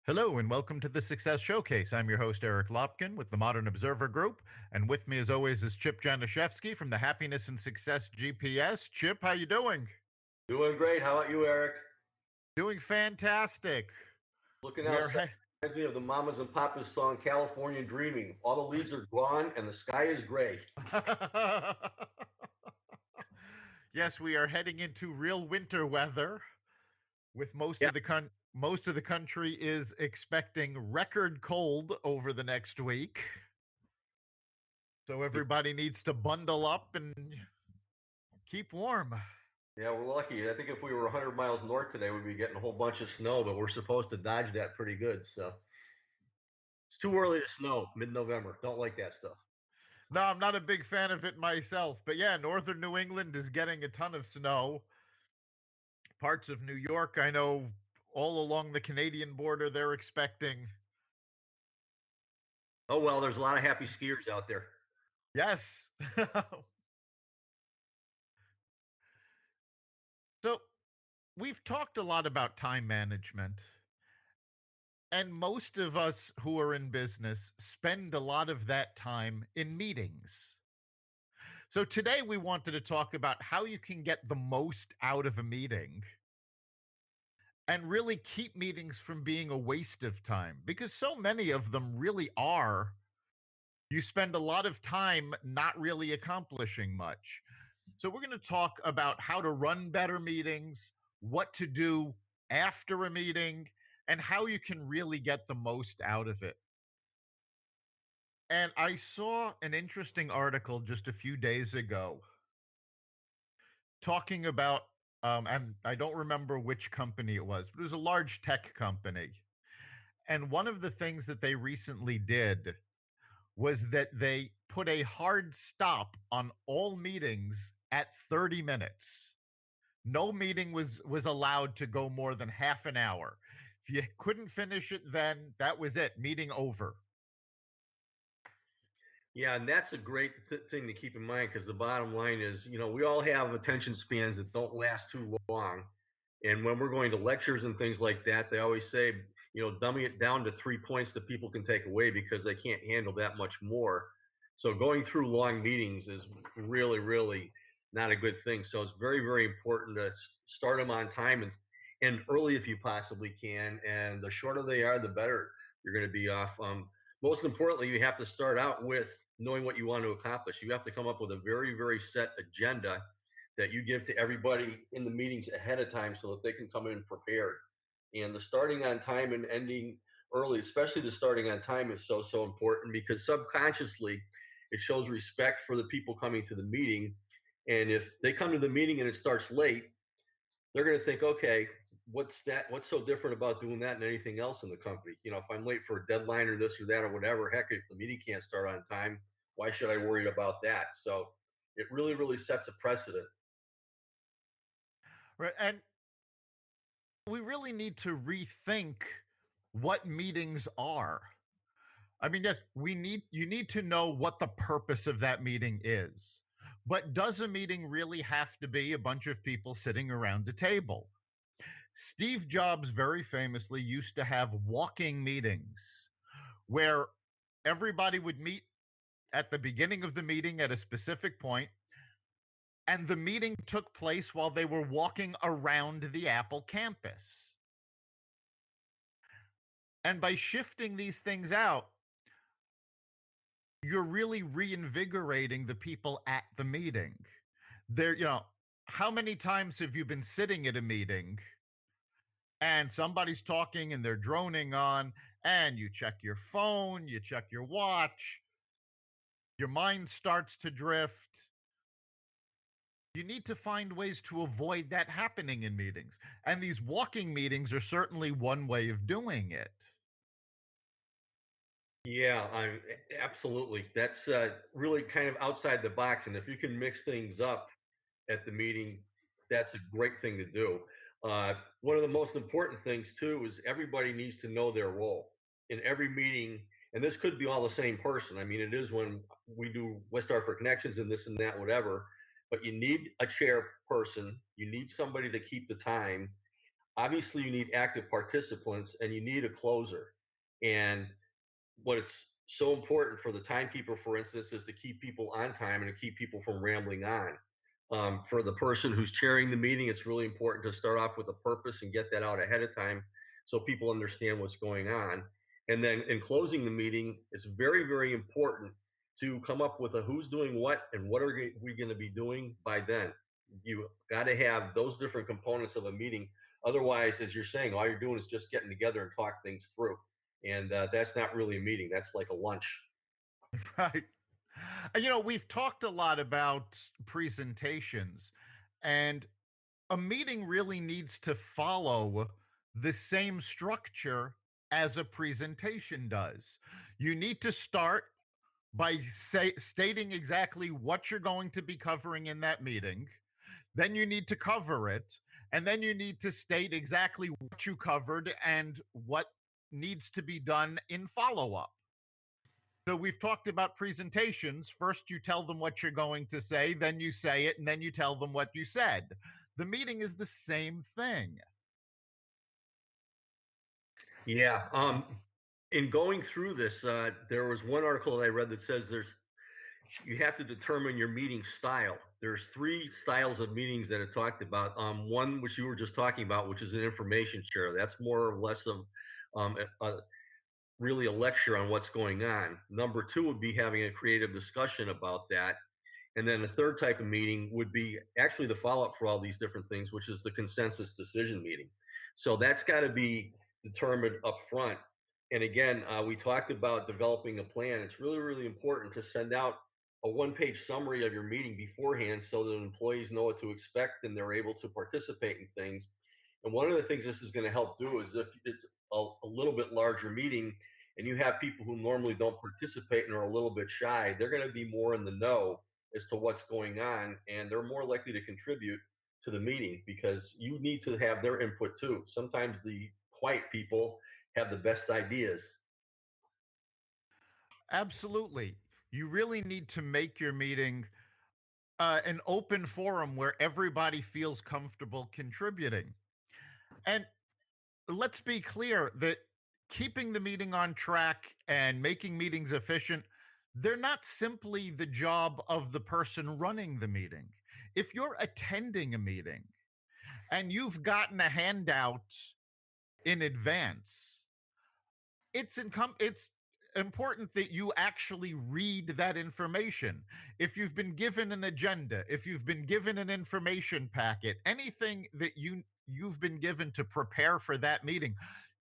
Hello and welcome to the Success Showcase. I'm your host, Eric Lopkin with the Modern Observer Group. And with me, as always, is Chip Janiszewski from the Happiness and Success GPS. Chip, how you doing? Doing great. How about you, Eric? Doing fantastic. Looking We are outside reminds me of the Mamas and Papas song "California Dreaming." All the leaves are gone and the sky is gray. yes, we are heading into real winter weather with Yeah. most of the country is expecting record cold over the next week. So everybody needs to bundle up and keep warm. Yeah, we're lucky. I think if we were 100 miles north today, we'd be getting a whole bunch of snow, but we're supposed to dodge that pretty good. So it's too early to snow mid-November. Don't like that stuff. No, I'm not a big fan of it myself. But yeah, northern New England is getting a ton of snow. Parts of New York, I know all along the Canadian border, they're expecting. Oh, well, there's a lot of happy skiers out there. Yes. so we've talked a lot about time management. And most of us who are in business spend a lot of that time in meetings. So today we wanted to talk about how you can get the most out of a meeting and really keep meetings from being a waste of time because so many of them really are. You spend a lot of time not really accomplishing much. So, we're going to talk about how to run better meetings, what to do after a meeting, and how you can really get the most out of it. And I saw an interesting article just a few days ago talking about, and I don't remember which company it was, but it was a large tech company. And one of the things that they recently did was that they put a hard stop on all meetings at 30 minutes. No meeting was allowed to go more than half an hour. If you couldn't finish it then, that was it, meeting over. Yeah, and that's a great thing to keep in mind because the bottom line is, we all have attention spans that don't last too long. And when we're going to lectures and things like that, they always say, dummy it down to 3 points that people can take away because they can't handle that much more. So going through long meetings is really, really not a good thing. So it's very, very important to start them on time and early if you possibly can. And the shorter they are, the better you're going to be off. Most importantly, you have to start out with knowing what you want to accomplish. You have to come up with a very, very set agenda that you give to everybody in the meetings ahead of time so that they can come in prepared. And the starting on time and ending early, especially the starting on time, is so, so important because subconsciously it shows respect for the people coming to the meeting. And if they come to the meeting and it starts late, they're going to think, okay, what's so different about doing that than anything else in the company? If I'm late for a deadline or this or that or whatever, heck, if the meeting can't start on time, why should I worry about that? So it really, really sets a precedent. Right. And we really need to rethink what meetings are. I mean, yes, you need to know what the purpose of that meeting is. But does a meeting really have to be a bunch of people sitting around a table? Steve Jobs very famously used to have walking meetings where everybody would meet at the beginning of the meeting at a specific point, and the meeting took place while they were walking around the Apple campus. And by shifting these things out, you're really reinvigorating the people at the meeting. How many times have you been sitting at a meeting and somebody's talking and they're droning on, and you check your phone, you check your watch, your mind starts to drift? You need to find ways to avoid that happening in meetings. And these walking meetings are certainly one way of doing it. Yeah, absolutely. That's really kind of outside the box. And if you can mix things up at the meeting, that's a great thing to do. One of the most important things, too, is everybody needs to know their role in every meeting. And this could be all the same person. I mean, it is when we do Westar Connections and this and that, whatever. But you need a chairperson, you need somebody to keep the time. obviously you need active participants and you need a closer. And what it's so important for the timekeeper, for instance, is to keep people on time and to keep people from rambling on. For the person who's chairing the meeting, it's really important to start off with a purpose and get that out ahead of time so people understand what's going on. And then in closing the meeting, it's very, very important to come up with a who's doing what and what are we going to be doing by then. You got to have those different components of a meeting. Otherwise, as you're saying, all you're doing is just getting together and talk things through. And that's not really a meeting. That's like a lunch. Right. We've talked a lot about presentations, and a meeting really needs to follow the same structure as a presentation does. You need to start by stating exactly what you're going to be covering in that meeting. Then you need to cover it. And then you need to state exactly what you covered and what needs to be done in follow up. So we've talked about presentations. First, you tell them what you're going to say, then you say it, and then you tell them what you said. The meeting is the same thing. Yeah. In going through this, there was one article that I read that says you have to determine your meeting style. There's three styles of meetings that are talked about. One which you were just talking about, which is an information share. That's more or less of really a lecture on what's going on. Number two would be having a creative discussion about that. And then the third type of meeting would be actually the follow up for all these different things, which is the consensus decision meeting. So that's got to be determined up front. And again, we talked about developing a plan. It's really, really important to send out a one-page summary of your meeting beforehand so that employees know what to expect and they're able to participate in things. And one of the things this is going to help do is if it's a little bit larger meeting and you have people who normally don't participate and are a little bit shy, they're going to be more in the know as to what's going on, and they're more likely to contribute to the meeting because you need to have their input too. Sometimes the quiet people have the best ideas. Absolutely. You really need to make your meeting an open forum where everybody feels comfortable contributing. And let's be clear that keeping the meeting on track and making meetings efficient, they're not simply the job of the person running the meeting. If you're attending a meeting and you've gotten a handout in advance, it's important that you actually read that information. If you've been given an agenda, if you've been given an information packet, anything that you've been given to prepare for that meeting,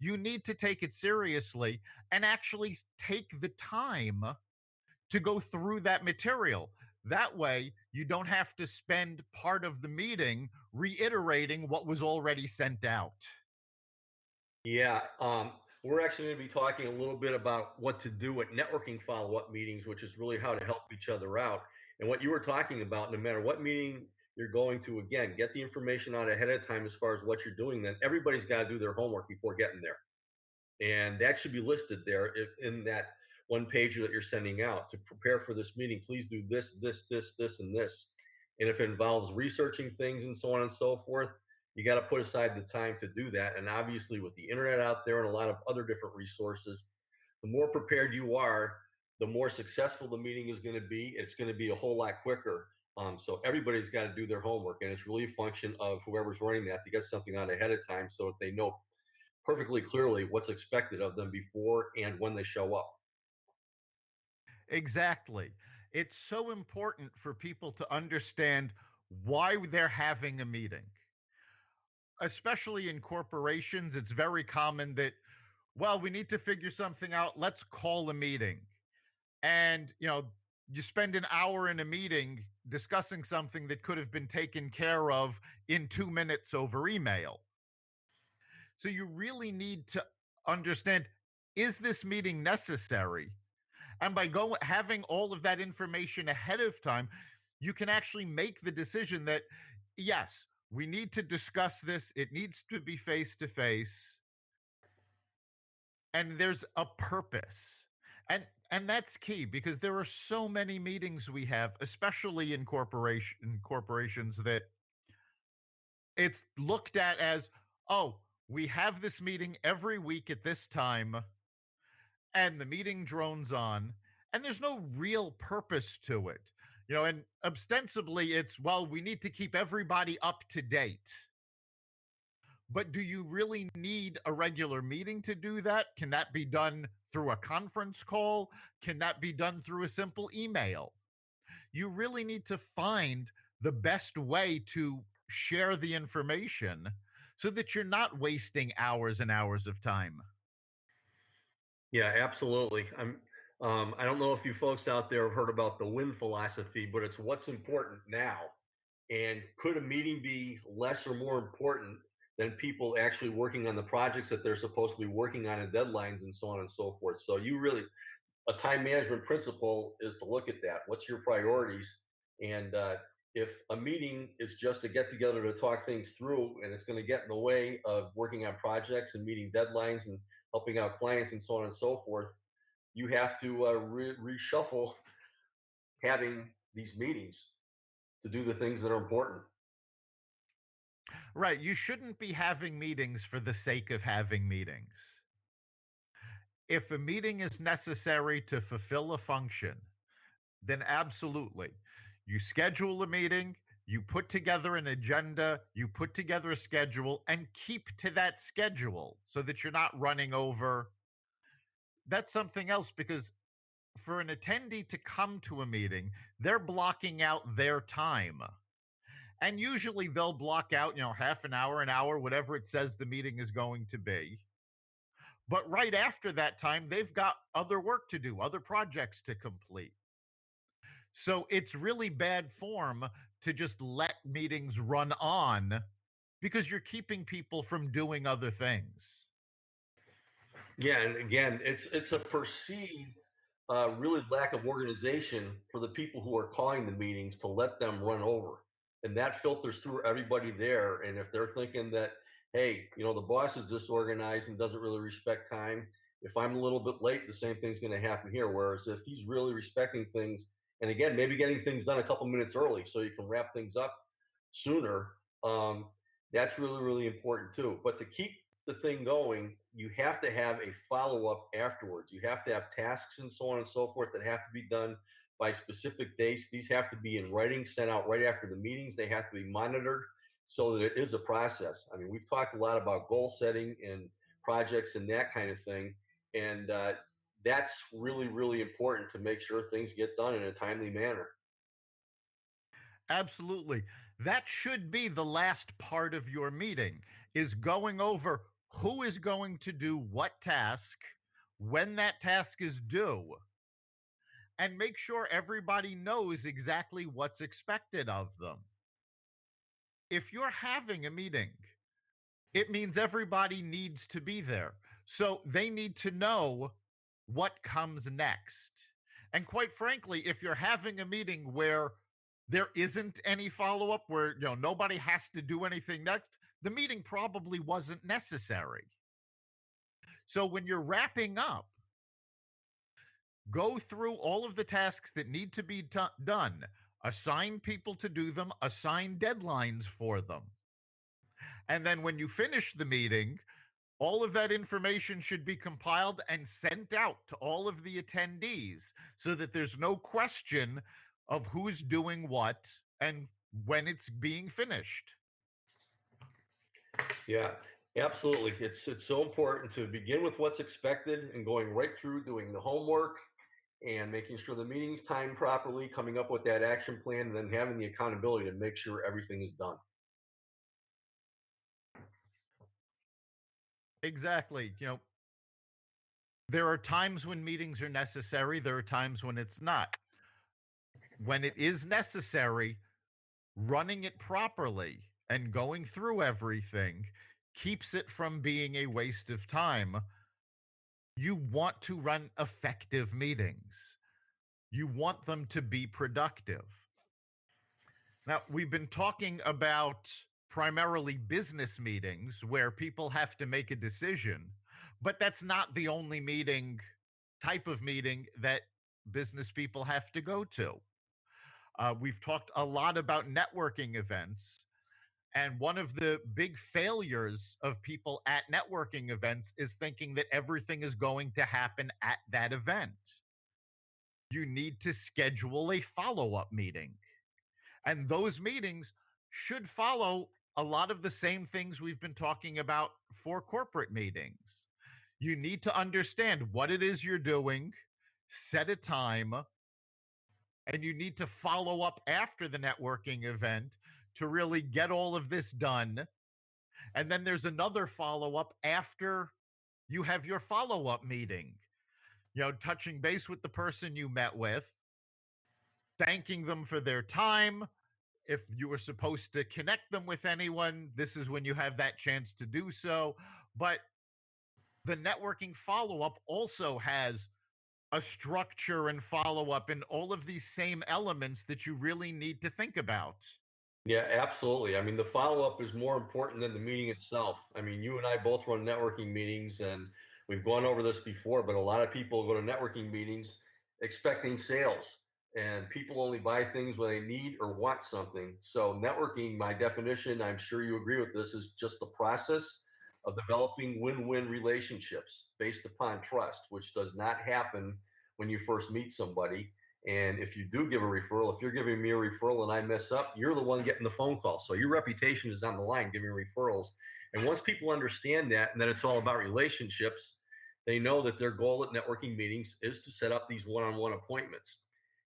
you need to take it seriously and actually take the time to go through that material. That way, you don't have to spend part of the meeting reiterating what was already sent out. Yeah, we're actually going to be talking a little bit about what to do at networking follow-up meetings, which is really how to help each other out. And what you were talking about, no matter what meeting you're going to, again, get the information out ahead of time as far as what you're doing. Then everybody's got to do their homework before getting there. And that should be listed there in that one page that you're sending out. To prepare for this meeting, please do this, this, this, this, and this. And if it involves researching things and so on and so forth, you got to put aside the time to do that. And obviously, with the internet out there and a lot of other different resources, the more prepared you are, the more successful the meeting is going to be. It's going to be a whole lot quicker. So everybody's got to do their homework, and it's really a function of whoever's running that to get something out ahead of time so that they know perfectly clearly what's expected of them before and when they show up. Exactly. It's so important for people to understand why they're having a meeting. Especially in corporations, it's very common that, well, we need to figure something out. Let's call a meeting. And, you spend an hour in a meeting discussing something that could have been taken care of in 2 minutes over email. So you really need to understand, is this meeting necessary? And by having all of that information ahead of time, you can actually make the decision that, yes, we need to discuss this. It needs to be face to face, and there's a purpose. And that's key because there are so many meetings we have, especially in corporations, that it's looked at as, Oh, we have this meeting every week at this time, and the meeting drones on, and there's no real purpose to it. And ostensibly it's, well, we need to keep everybody up to date. But do you really need a regular meeting to do that? Can that be done through a conference call? Can that be done through a simple email? You really need to find the best way to share the information so that you're not wasting hours and hours of time. Yeah, absolutely. I don't know if you folks out there have heard about the win philosophy, but it's what's important now. And could a meeting be less or more important than people actually working on the projects that they're supposed to be working on and deadlines and so on and so forth? So you really, a time management principle is to look at that. What's your priorities? And if a meeting is just a get together to talk things through and it's going to get in the way of working on projects and meeting deadlines and helping out clients and so on and so forth, you have to reshuffle having these meetings to do the things that are important. Right. You shouldn't be having meetings for the sake of having meetings. If a meeting is necessary to fulfill a function, then absolutely. You schedule a meeting, you put together an agenda, you put together a schedule, and keep to that schedule so that you're not running over. That's something else because for an attendee to come to a meeting, they're blocking out their time. And usually they'll block out, half an hour, whatever it says the meeting is going to be. But right after that time, they've got other work to do, other projects to complete. So it's really bad form to just let meetings run on because you're keeping people from doing other things. Yeah, and again, it's a perceived really lack of organization for the people who are calling the meetings to let them run over, and that filters through everybody there. And if they're thinking that, hey, the boss is disorganized and doesn't really respect time, if I'm a little bit late, the same thing's going to happen here. Whereas if he's really respecting things, and again, maybe getting things done a couple minutes early so you can wrap things up sooner, um, that's really really important too. But to keep the thing going, you have to have a follow up afterwards. You have to have tasks and so on and so forth that have to be done by specific dates. These have to be in writing, sent out right after the meetings. They have to be monitored so that it is a process. I mean, we've talked a lot about goal setting and projects and that kind of thing. And that's really, really important to make sure things get done in a timely manner. Absolutely. That should be the last part of your meeting is going over who is going to do what task, when that task is due, and make sure everybody knows exactly what's expected of them. If you're having a meeting, it means everybody needs to be there. So they need to know what comes next. And quite frankly, if you're having a meeting where there isn't any follow up, where nobody has to do anything next, the meeting probably wasn't necessary. So when you're wrapping up, go through all of the tasks that need to be done, assign people to do them, assign deadlines for them. And then when you finish the meeting, all of that information should be compiled and sent out to all of the attendees so that there's no question of who's doing what and when it's being finished. Yeah, absolutely. It's so important to begin with what's expected and going right through doing the homework and making sure the meeting's timed properly, coming up with that action plan, and then having the accountability to make sure everything is done. Exactly. There are times when meetings are necessary, there are times when it's not. When it is necessary, running it properly and going through everything keeps it from being a waste of time. You want to run effective meetings. You want them to be productive. Now, we've been talking about primarily business meetings where people have to make a decision, but that's not the only type of meeting that business people have to go to. We've talked a lot about networking events, And one of the big failures of people at networking events is thinking that everything is going to happen at that event. You need to schedule a follow up meeting. And those meetings should follow a lot of the same things we've been talking about for corporate meetings. You need to understand what it is you're doing, set a time, and you need to follow up after the networking event to really get all of this done. And then there's another follow up after you have your follow up meeting, touching base with the person you met with, thanking them for their time. If you were supposed to connect them with anyone, this is when you have that chance to do so. But the networking follow up also has a structure and follow up and all of these same elements that you really need to think about. Yeah, absolutely. I mean, the follow-up is more important than the meeting itself. I mean, you and I both run networking meetings, and we've gone over this before, but a lot of people go to networking meetings expecting sales, and people only buy things when they need or want something. So, networking, by definition, I'm sure you agree with this, is just the process of developing win-win relationships based upon trust, which does not happen when you first meet somebody. And if you do give a referral, if you're giving me a referral and I mess up, you're the one getting the phone call. So your reputation is on the line giving referrals. And once people understand that and that it's all about relationships, they know that their goal at networking meetings is to set up these one on one appointments.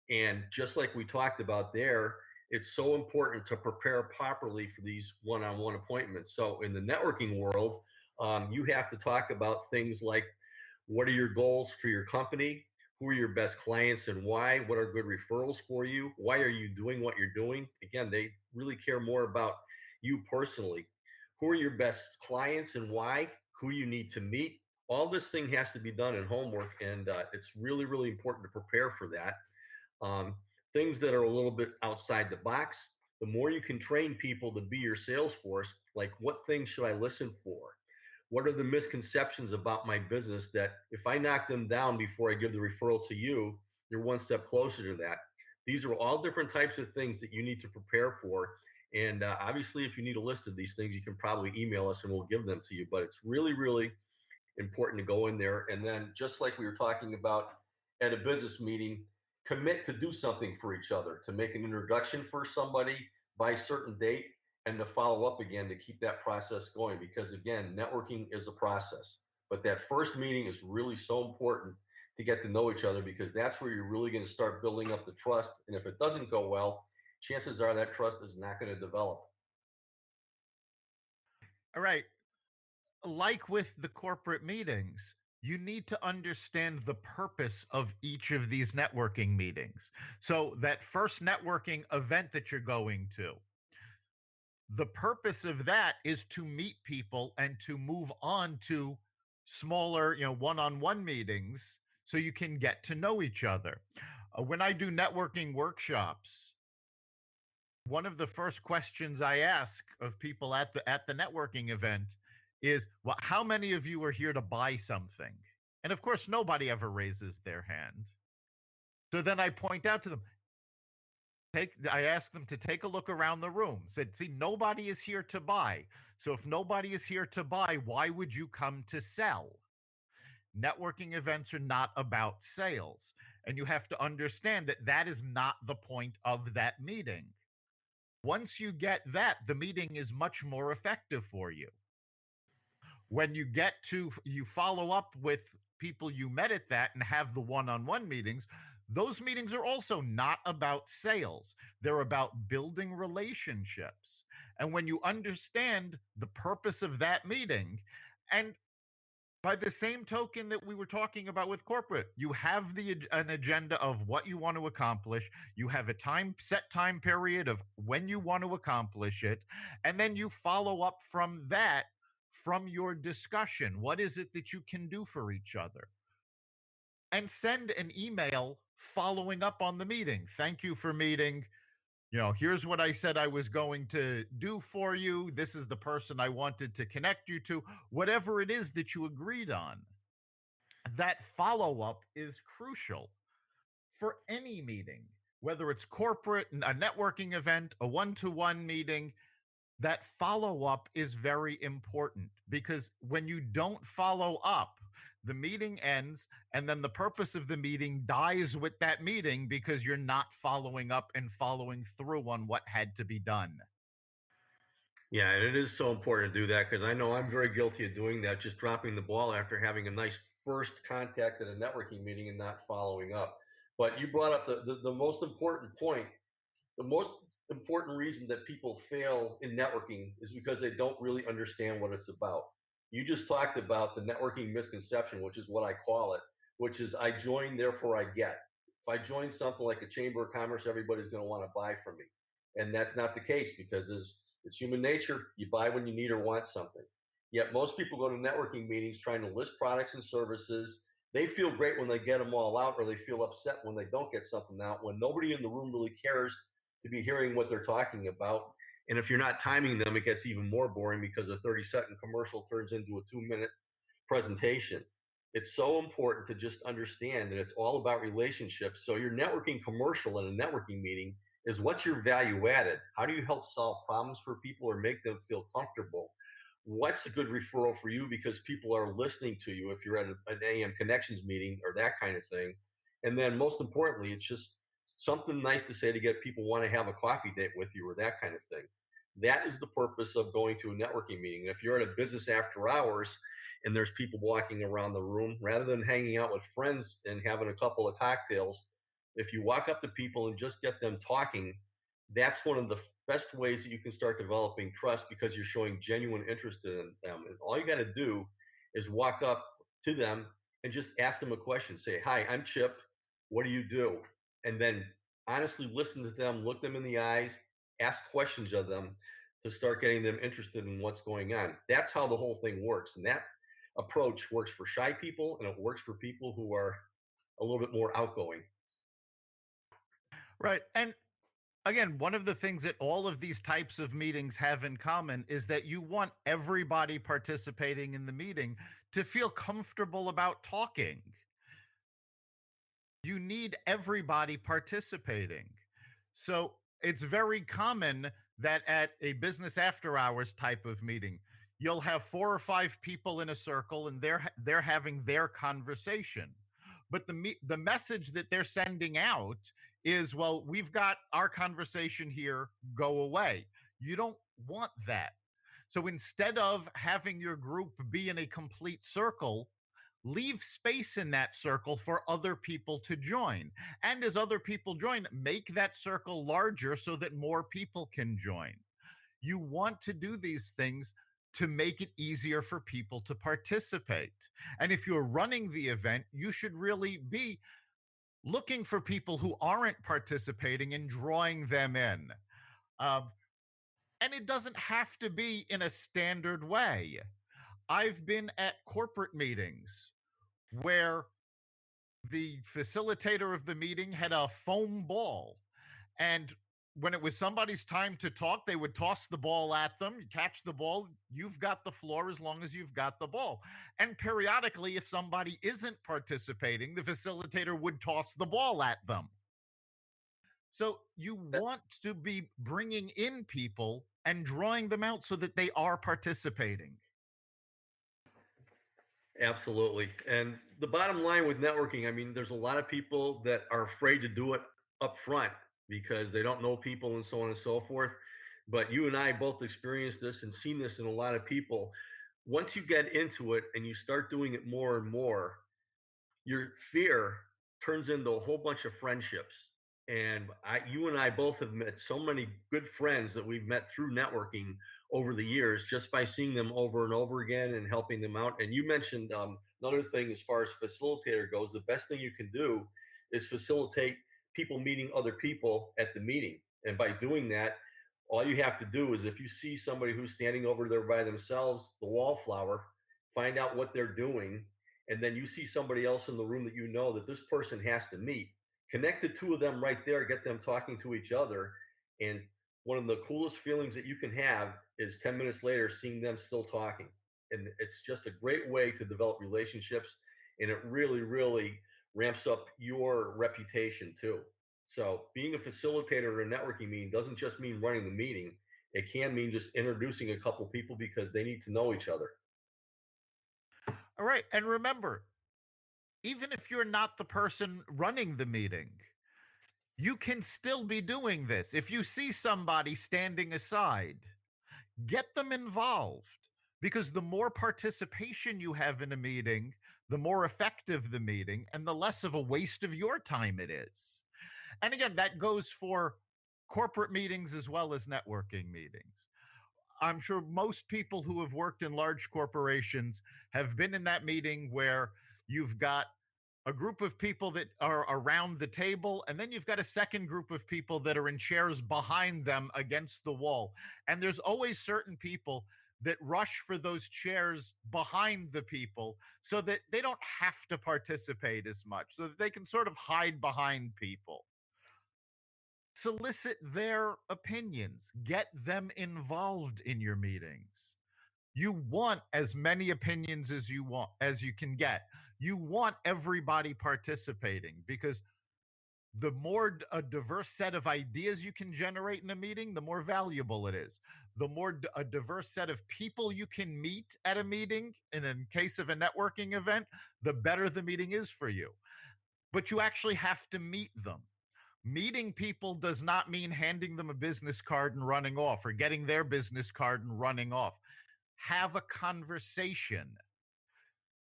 And just like we talked about there, it's so important to prepare properly for these one on one appointments. So in the networking world, you have to talk about things like what are your goals for your company? Who are your best clients and why? What are good referrals for you? Why are you doing what you're doing? Again, they really care more about you personally. Who are your best clients and why? Who you need to meet? All this thing has to be done in homework, and it's really, really important to prepare for that. Um, Things that are a little bit outside the box, the more you can train people to be your sales force, like what things should I listen for? What are the misconceptions about my business that if I knock them down before I give the referral to you, you're one step closer to that? These are all different types of things that you need to prepare for. And obviously, if you need a list of these things, you can probably email us and we'll give them to you. But it's really, really important to go in there. And then, just like we were talking about at a business meeting, commit to do something for each other, to make an introduction for somebody by a certain date, and to follow up again to keep that process going. Because again, networking is a process. But that first meeting is really so important to get to know each other because that's where you're really going to start building up the trust. And if it doesn't go well, chances are that trust is not going to develop. All right. Like with the corporate meetings, you need to understand the purpose of each of these networking meetings. So, that first networking event that you're going to, the purpose of that is to meet people and to move on to smaller, one-on-one meetings so you can get to know each other. When I do networking workshops, one of the first questions I ask of people at the networking event is, "Well, how many of you are here to buy something?" And of course, nobody ever raises their hand. So then I point out to them, I ask them to take a look around the room. Said, see, nobody is here to buy. So if nobody is here to buy, why would you come to sell? Networking events are not about sales. And you have to understand that that is not the point of that meeting. Once you get that, the meeting is much more effective for you. When you follow up with people you met at that and have the one-on-one meetings, those meetings are also not about sales. They're about building relationships. And when you understand the purpose of that meeting, and by the same token that we were talking about with corporate, you have an agenda of what you want to accomplish, you have a set time period of when you want to accomplish it, and then you follow up from that, from your discussion. What is it that you can do for each other? And send an email following up on the meeting. Thank you for meeting. Here's what I said I was going to do for you. This is the person I wanted to connect you to. Whatever it is that you agreed on, that follow up is crucial for any meeting, whether it's corporate, a networking event, a one to one meeting. that follow up is very important because when you don't follow up, the meeting ends and then the purpose of the meeting dies with that meeting because you're not following up and following through on what had to be done. Yeah, and it is so important to do that because I know I'm very guilty of doing that, just dropping the ball after having a nice first contact at a networking meeting and not following up. But you brought up the most important point. The most important reason that people fail in networking is because they don't really understand what it's about. You just talked about the networking misconception, which is what I call it, which is I join, therefore I get. If I join something like a chamber of commerce, everybody's going to want to buy from me. And that's not the case because it's human nature. You buy when you need or want something. Yet most people go to networking meetings trying to list products and services. They feel great when they get them all out, or they feel upset when they don't get something out, when nobody in the room really cares to be hearing what they're talking about. And if you're not timing them, it gets even more boring because a 30-second commercial turns into a 2-minute presentation. It's so important to just understand that it's all about relationships. So your networking commercial in a networking meeting is what's your value added? How do you help solve problems for people or make them feel comfortable? What's a good referral for you because people are listening to you if you're at an AM connections meeting or that kind of thing. And then most importantly, it's just something nice to say to get people want to have a coffee date with you or that kind of thing. That is the purpose of going to a networking meeting. If you're at a business after hours and there's people walking around the room, rather than hanging out with friends and having a couple of cocktails, if you walk up to people and just get them talking, that's one of the best ways that you can start developing trust because you're showing genuine interest in them. And all you got to do is walk up to them and just ask them a question. Say, "Hi, I'm Chip. What do you do?" And then honestly listen to them, look them in the eyes, ask questions of them to start getting them interested in what's going on. That's how the whole thing works. And that approach works for shy people and it works for people who are a little bit more outgoing. Right. And again, one of the things that all of these types of meetings have in common is that you want everybody participating in the meeting to feel comfortable about talking. You need everybody participating. So it's very common that at a business after hours type of meeting, you'll have four or five people in a circle and they're having their conversation. But the message that they're sending out is, well, we've got our conversation here, go away. You don't want that. So instead of having your group be in a complete circle, leave space in that circle for other people to join. And as other people join, make that circle larger so that more people can join. You want to do these things to make it easier for people to participate. And if you're running the event, you should really be looking for people who aren't participating and drawing them in. Um, and it doesn't have to be in a standard way. I've been at corporate meetings where the facilitator of the meeting had a foam ball. And when it was somebody's time to talk, they would toss the ball at them. You catch the ball, you've got the floor as long as you've got the ball. And periodically, if somebody isn't participating, the facilitator would toss the ball at them. So you want to be bringing in people and drawing them out so that they are participating. Absolutely. And the bottom line with networking, I mean, there's a lot of people that are afraid to do it up front because they don't know people and so on and so forth. But you and I both experienced this and seen this in a lot of people. Once you get into it and you start doing it more and more, your fear turns into a whole bunch of friendships. And you and I both have met so many good friends that we've met through networking over the years, just by seeing them over and over again and helping them out. And you mentioned another thing as far as facilitator goes, the best thing you can do is facilitate people meeting other people at the meeting. And by doing that, all you have to do is if you see somebody who's standing over there by themselves, the wallflower, find out what they're doing, and then you see somebody else in the room that you know that this person has to meet, connect the two of them right there, get them talking to each other. And one of the coolest feelings that you can have is 10 minutes later seeing them still talking. And it's just a great way to develop relationships, and it really, really ramps up your reputation too. So being a facilitator in a networking meeting doesn't just mean running the meeting, It can mean just introducing a couple people because they need to know each other. All right. And remember, even if you're not the person running the meeting, you can still be doing this. If you see somebody standing aside, get them involved, because the more participation you have in a meeting, the more effective the meeting and the less of a waste of your time it is. And again, that goes for corporate meetings as well as networking meetings. I'm sure most people who have worked in large corporations have been in that meeting where you've got a group of people that are around the table, and then you've got a second group of people that are in chairs behind them against the wall. And there's always certain people that rush for those chairs behind the people so that they don't have to participate as much, so that they can sort of hide behind people. Solicit their opinions, get them involved in your meetings. You want as many opinions as you can get. You want everybody participating, because the more a diverse set of ideas you can generate in a meeting, the more valuable it is. The more a diverse set of people you can meet at a meeting, and in case of a networking event, the better the meeting is for you. But you actually have to meet them. Meeting people does not mean handing them a business card and running off, or getting their business card and running off. Have a conversation.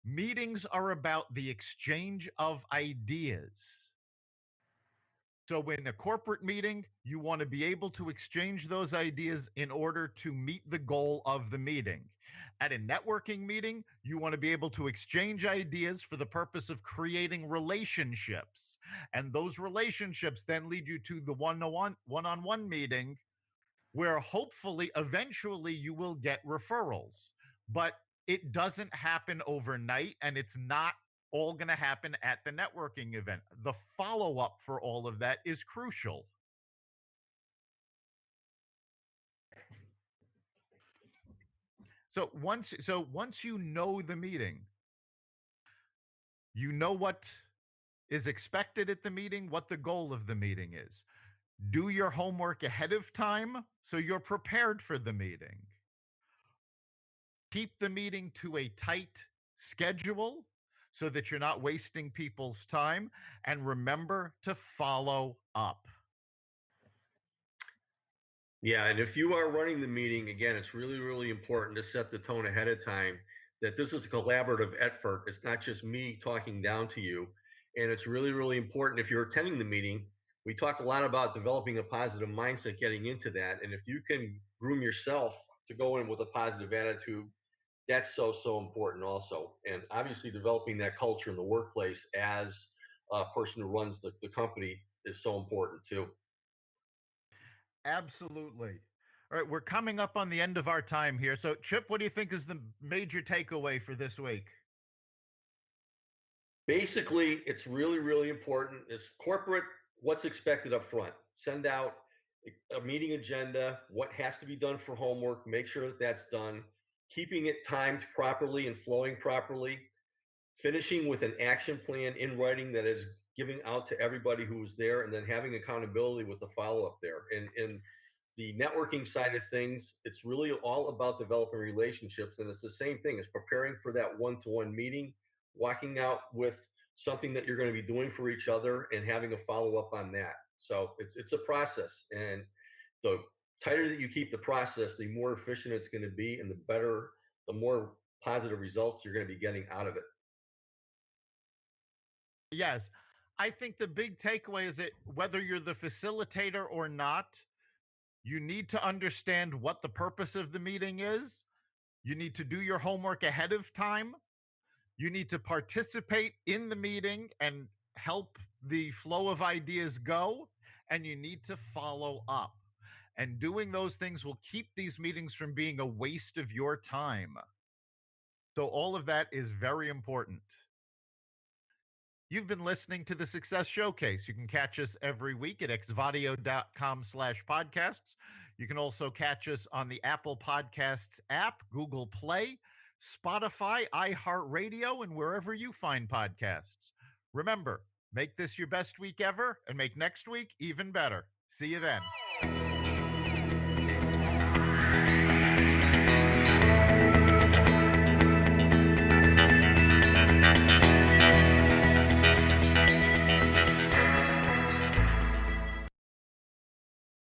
Meetings are about the exchange of ideas. So, in a corporate meeting, you want to be able to exchange those ideas in order to meet the goal of the meeting. At a networking meeting, you want to be able to exchange ideas for the purpose of creating relationships. And those relationships then lead you to the one-on-one meeting, where hopefully eventually you will get referrals. But it doesn't happen overnight, and it's not all going to happen at the networking event. The follow up for all of that is crucial. So once you know the meeting, you know what is expected at the meeting, what the goal of the meeting is. Do your homework ahead of time so you're prepared for the meeting. Keep the meeting to a tight schedule so that you're not wasting people's time. And remember to follow up. Yeah, and if you are running the meeting, again, it's really, really important to set the tone ahead of time that this is a collaborative effort. It's not just me talking down to you. And it's really, really important if you're attending the meeting. We talked a lot about developing a positive mindset getting into that. And if you can groom yourself to go in with a positive attitude, that's so, so important also. And obviously, developing that culture in the workplace as a person who runs the company is so important too. Absolutely. All right, we're coming up on the end of our time here. So, Chip, what do you think is the major takeaway for this week? Basically, it's really, really important. It's corporate, what's expected up front. Send out a meeting agenda, what has to be done for homework, make sure that that's done, keeping it timed properly and flowing properly, finishing with an action plan in writing that is giving out to everybody who was there, and then having accountability with the follow up there. And the networking side of things, it's really all about developing relationships. And it's the same thing as preparing for that one-to-one meeting, walking out with something that you're going to be doing for each other and having a follow-up on that. So it's a process. And the tighter that you keep the process, the more efficient it's going to be, and the better, the more positive results you're going to be getting out of it. Yes. I think the big takeaway is that whether you're the facilitator or not, you need to understand what the purpose of the meeting is. You need to do your homework ahead of time. You need to participate in the meeting and help the flow of ideas go. And you need to follow up. And doing those things will keep these meetings from being a waste of your time. So, all of that is very important. You've been listening to the Success Showcase. You can catch us every week at xvadio.com/podcasts. You can also catch us on the Apple Podcasts app, Google Play, Spotify, iHeartRadio, and wherever you find podcasts. Remember, make this your best week ever and make next week even better. See you then.